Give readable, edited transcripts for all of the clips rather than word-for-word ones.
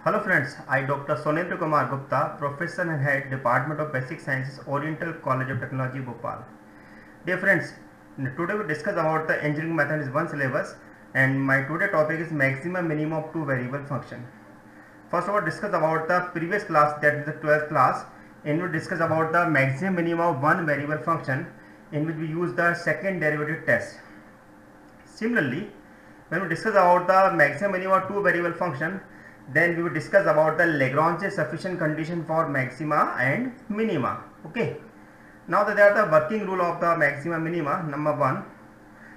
Hello friends, I Dr. Sonendra Kumar Gupta, Professor and Head Department of Basic Sciences, Oriental College of Technology, Bhopal. Dear friends, today we discuss about the engineering mathematics 1 syllabus and my today topic is maximum minimum of two variable function. First of all, discuss about the previous class, that is the 12th class, in which we discuss about the maximum minimum of one variable function in which we use the second derivative test. Similarly, when we discuss about the maximum minimum of two variable function, then we will discuss about the Lagrange sufficient condition for maxima and minima. Okay. Now that there are the working rule of the maxima minima. Number one,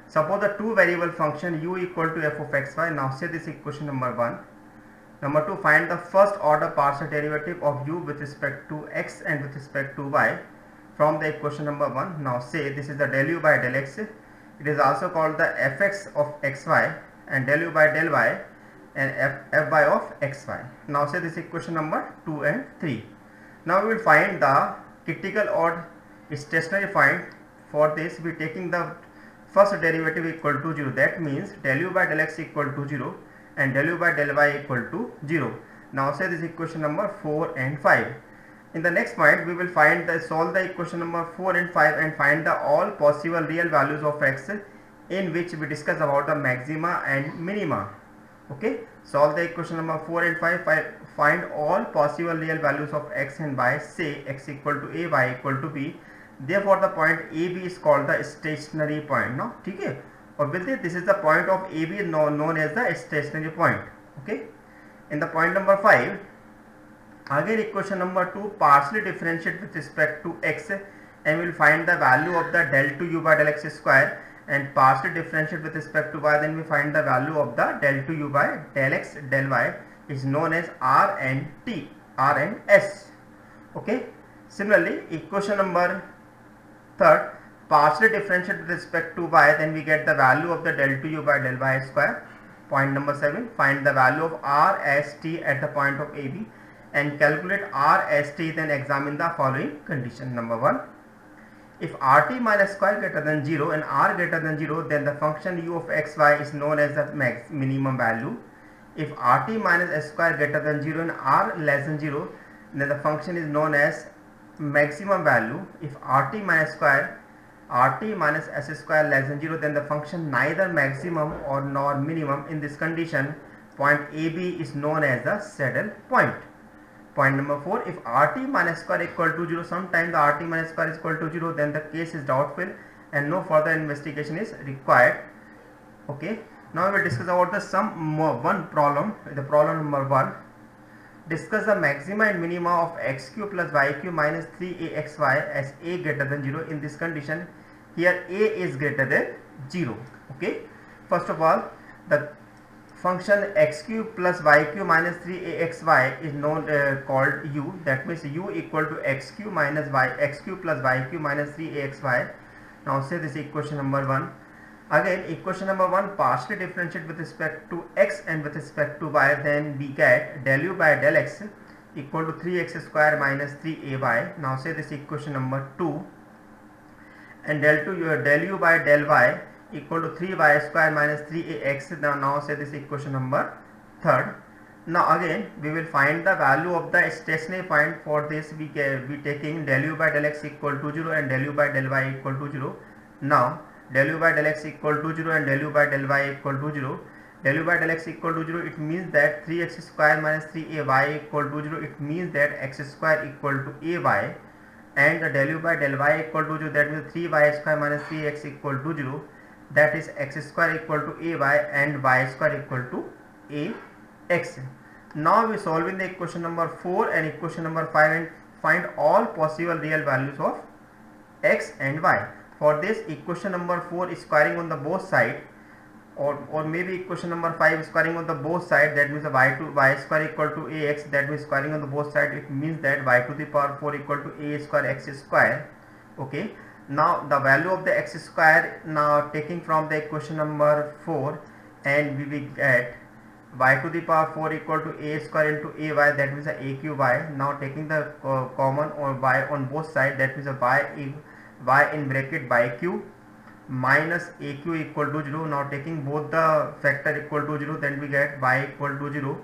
suppose the two variable function u equal to f of xy. Now say this equation number one. Number two, find the first order partial derivative of u with respect to x and with respect to y from the equation number one. Now say this is the del u by del x. It is also called the fx of xy and del u by del y and fy of xy. Now say this equation number 2 and 3. Now we will find the critical or stationary point. For this we are taking the first derivative equal to 0. That means del u by del x equal to 0 and del u by del y equal to 0. Now say this equation number 4 and 5. In the next point we will solve the equation number 4 and 5 and find the all possible real values of x, in which we discuss about the maxima and minima. Okay, solve the equation number 4 and 5, find all possible real values of x and y. Say x equal to a, y equal to b. Therefore the point AB is called the stationary point. No, okay. Obviously this is the point of AB known as the stationary point. Okay. In the point number 5, again equation number 2, partially differentiate with respect to x and we will find the value of the del 2 u by del x square, and partially differentiate with respect to y, then we find the value of the del 2 u by del x del y is known as r and t, r and s. Okay. Similarly, equation number 3, partially differentiate with respect to y, then we get the value of the del 2 u by del y square. Point number 7, find the value of r s t at the point of AB and calculate r s t, then examine the following condition. Number 1, if rt minus square greater than 0 and r greater than 0, then the function u of xy is known as the minimum value. If rt minus s square greater than 0 and r less than 0, then the function is known as maximum value. If rt minus s square less than 0, then the function neither maximum or nor minimum. In this condition, point AB is known as the saddle point. Point number 4, if rt minus square equal to 0, sometimes the rt minus square is equal to 0, then the case is doubtful and no further investigation is required. Okay. Now we will discuss about the one problem. The problem number 1, discuss the maxima and minima of x cube plus y cube minus 3axy as a greater than 0. In this condition, here a is greater than 0. Okay. First of all, the function x cube plus y cube minus 3axy is known called u. That means u equal to x cube plus y cube minus 3axy. Now say this equation number 1. Again equation number 1, partially differentiate with respect to x and with respect to y, then we get del u by del x equal to 3x square minus 3ay. Now say this equation number 2, and del u by del y equal to 3y square minus 3ax. Now say this equation number 3rd. Now again we will find the value of the stationary point. For this we taking del u by del x equal to 0 and del u by del y equal to 0. Now del u by del x equal to 0 and del u by del y equal to 0. Del u by del x equal to 0, it means that 3x square minus 3ay equal to 0. It means that x square equal to ay, and the del u by del y equal to 0, that means 3y square minus 3x equal to 0. That is x square equal to ay and y square equal to ax. Now we solve in the equation number 4 and equation number 5 and find all possible real values of x and y. For this, equation number 4 is squaring on the both side, or maybe equation number 5 is squaring on the both side. That means the y square equal to ax, that means squaring on the both side. It means that y to the power 4 equal to a square x square. Okay. Now the value of the x square, now taking from the equation number 4, and we will get y to the power 4 equal to a square into ay, that means a cube y. Now taking the common or y on both sides, that means a y in bracket y cube minus aq equal to 0. Now taking both the factor equal to 0, then we get y equal to 0,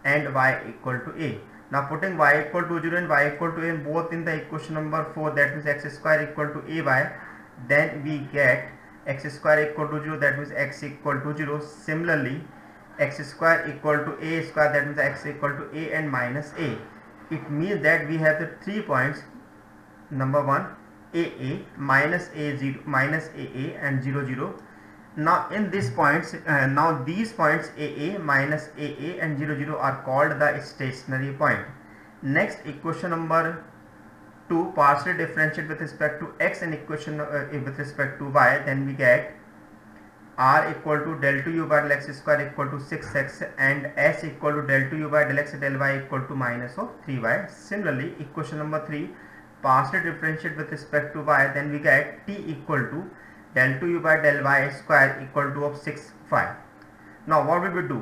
and y equal to a. Now putting y equal to 0 and y equal to a in both in the equation number 4, that means x square equal to ay, then we get x square equal to 0, that means x equal to 0. Similarly, x square equal to a square, that means x equal to a and minus a. It means that we have the 3 points, number 1 a minus a0 minus aa and 0 0. Now in these points, now these points aa minus aa and 0 0 are called the stationary point. Next, equation number 2 partially differentiate with respect to x and equation with respect to y, then we get r equal to del 2u by del x square equal to 6x and s equal to del 2u by del x del y equal to minus of 3y. Similarly, equation number 3 partially differentiate with respect to y, then we get t equal to del 2u by del y square equal to of 6 5. Now what will we do?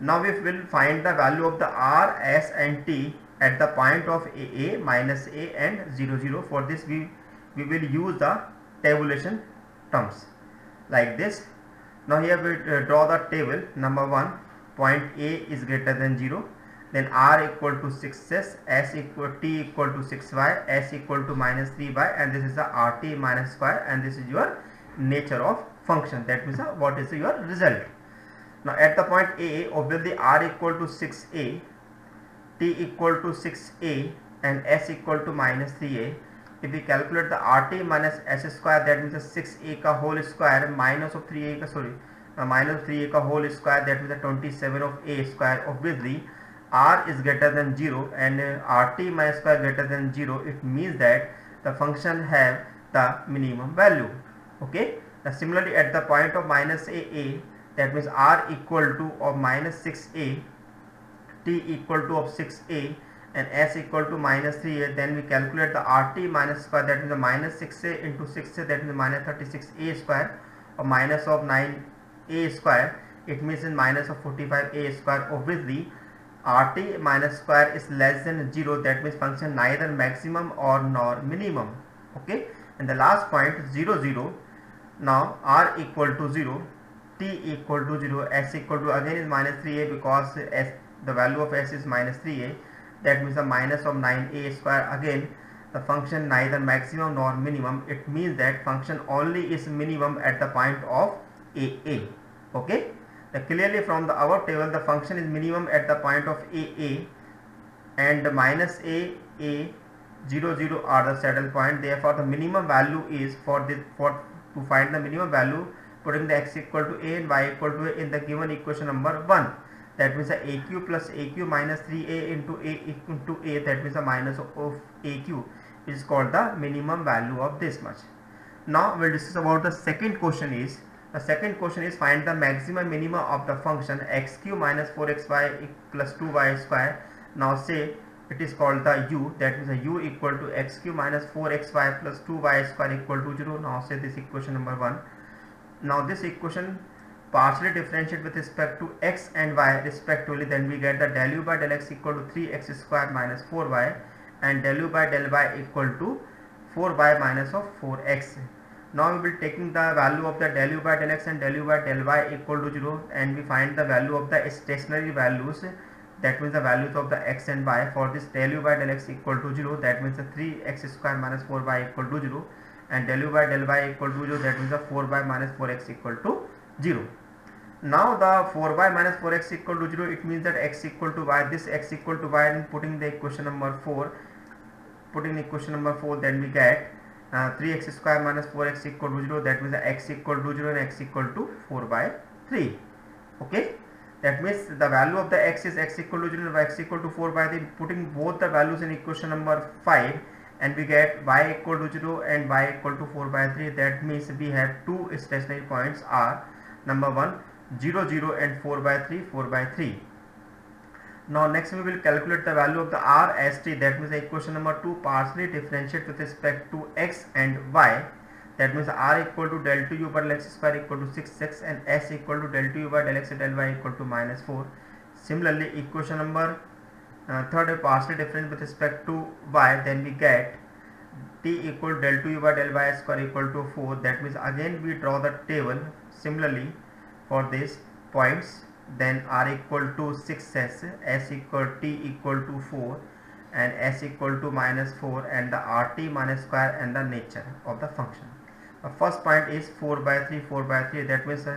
Now we will find the value of the r, s and t at the point of aa minus a and 0 0. For this we will use the tabulation terms like this. Now here we draw the table. Number 1, point a is greater than 0, then r equal to 6s, s equal t equal to 6y, s equal to minus 3y, and this is the rt minus square, and this is your nature of function, that means what is your result. Now at the point a, obviously r equal to 6a, t equal to 6a, and s equal to minus 3a. If we calculate the rt minus s square, that means the 6a ka whole square minus of 3a ka minus 3a ka whole square, that means the 27 of a square. Obviously r is greater than 0 and rt minus square greater than 0. It means that the function have the minimum value. Okay. Now similarly at the point of minus a, that means r equal to of minus 6a, t equal to of 6a, and s equal to minus 3a, then we calculate the rt minus square, that means the minus 6a into 6a, that means minus 36a square, or minus of 9a square, it means in minus of 45a square. Obviously rt minus square is less than 0, that means function neither maximum or nor minimum. Okay. And the last point 0 0. Now r equal to 0, t equal to 0, s equal to again is minus 3a, because s, the value of s is minus 3a, that means the minus of 9a square. Again the function neither maximum nor minimum. It means that function only is minimum at the point of aa. Okay. Clearly from the above table, the function is minimum at the point of aa, and minus a 0 0 are the saddle point. Therefore the minimum value is to find the minimum value, putting the x equal to a and y equal to a in the given equation number 1, that means the aq plus aq minus 3a into a, that means the minus of aq is called the minimum value of this much. Now we'll discuss about the second question is, find the maximum minimum of the function x cube minus 4xy plus 2y square. Now say it is called the u, that means the u equal to x cube minus 4xy plus 2y square equal to 0. Now say this equation number 1. Now this equation partially differentiate with respect to x and y respectively, then we get the del u by del x equal to 3x square minus 4y, and del u by del y equal to 4y minus of 4x. Now we will taking the value of the del u by del x and del u by del y equal to 0, and we find the value of the stationary values, that means the values of the x and y. For this del u by del x equal to 0, that means the 3x square minus 4y equal to 0, and del u by del y equal to 0, that means the 4y minus 4x equal to 0. Now the 4y minus 4x equal to 0, it means that x equal to y, this x equal to y, and putting the equation number 4, then we get 3x square minus 4x equal to 0, that means the x equal to 0 and x equal to 4 by 3. Okay. That means the value of the x is x equal to 0 and y x equal to 4 by 3. Putting both the values in equation number 5, and we get y equal to 0 and y equal to 4 by 3. That means we have two stationary points are number 1 0 0 and 4 by 3. Now next we will calculate the value of the r as t, that means the equation number 2 partially differentiate with respect to x and y, that means r equal to del 2u by del x square equal to 6x, and s equal to del 2u by del x del y equal to minus 4. Similarly equation number third partially different with respect to y, then we get t equal to del 2u by del y square equal to 4. That means again we draw the table similarly for these points then r equal to 6s, s equal t equal to 4, and s equal to minus 4, and the rt minus square and the nature of the function. The first point is 4 by 3, 4 by 3, that means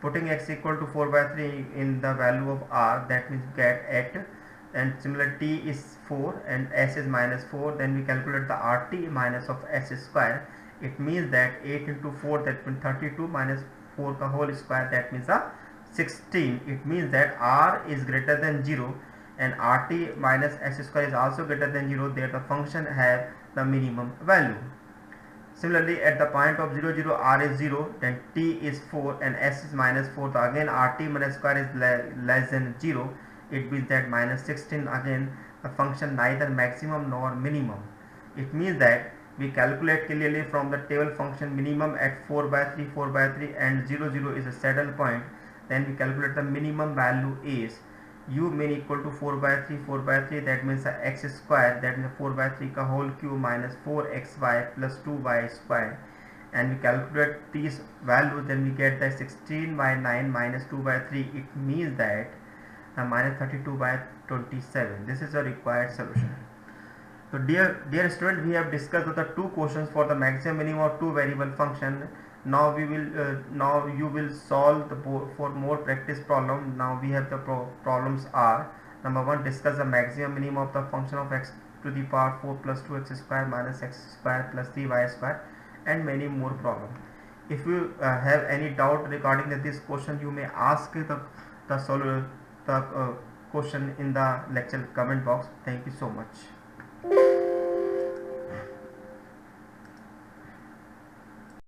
putting x equal to 4 by 3 in the value of r, that means get at, and similar t is 4 and s is minus 4, then we calculate the rt minus of s square. It means that 8 into 4, that means 32 minus 4 ka whole square, that means 16. It means that r is greater than 0 and rt minus s square is also greater than 0, there the function have the minimum value. Similarly, at the point of 0 0 r is 0, then t is 4 and s is minus 4, so again rt minus square is less than 0. It means that minus 16, again the function neither maximum nor minimum. It means that we calculate clearly from the table function minimum at 4 by 3, 4 by 3 and 0 0 is a saddle point. Then we calculate the minimum value is u min equal to 4 by 3, 4 by 3, that means x square, that means 4 by 3 ka whole cube minus 4xy plus 2y square, and we calculate these values, then we get the 16 by 9 minus 2 by 3. It means that minus 32 by 27. This is the required solution. So dear student, we have discussed the two questions for the maximum minimum of two variable function. Now you will solve for more practice problem. Now we have the problems are: number 1, discuss the maximum minimum of the function of x to the power 4 plus 2x square minus x square plus 3y square, and many more problems. If you have any doubt regarding this question, you may ask the question in the lecture comment box. Thank you so much.